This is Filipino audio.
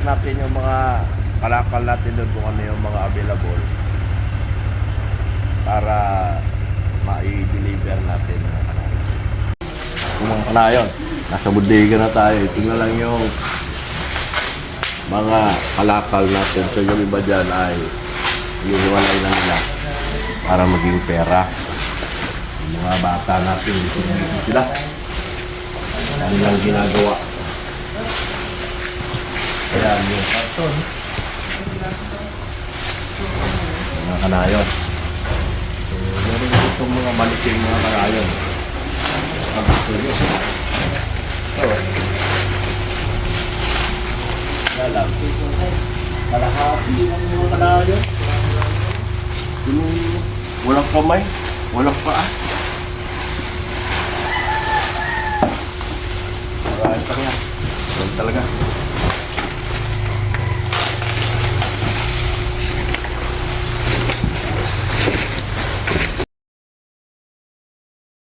natin yung mga kalakal natin doon kung ano yung mga available para ma-deliver natin mga kanayon. Yung mga kanayon, nasa bodega na tayo. Ito na lang yung mga kalakal natin. So yung iba dyan ay iniwalay na nila para maging pera. Yung mga bata natin, sila. Ano lang ginagawa. Ayan yung karton. Mga kanayon. So, meron itong mga maliking mga kanayon. Ang gusto nyo. So, alam. Kalahati ng mga kanayon. Yung walang kamay, walang paa. Marami pa nga. Yan talaga.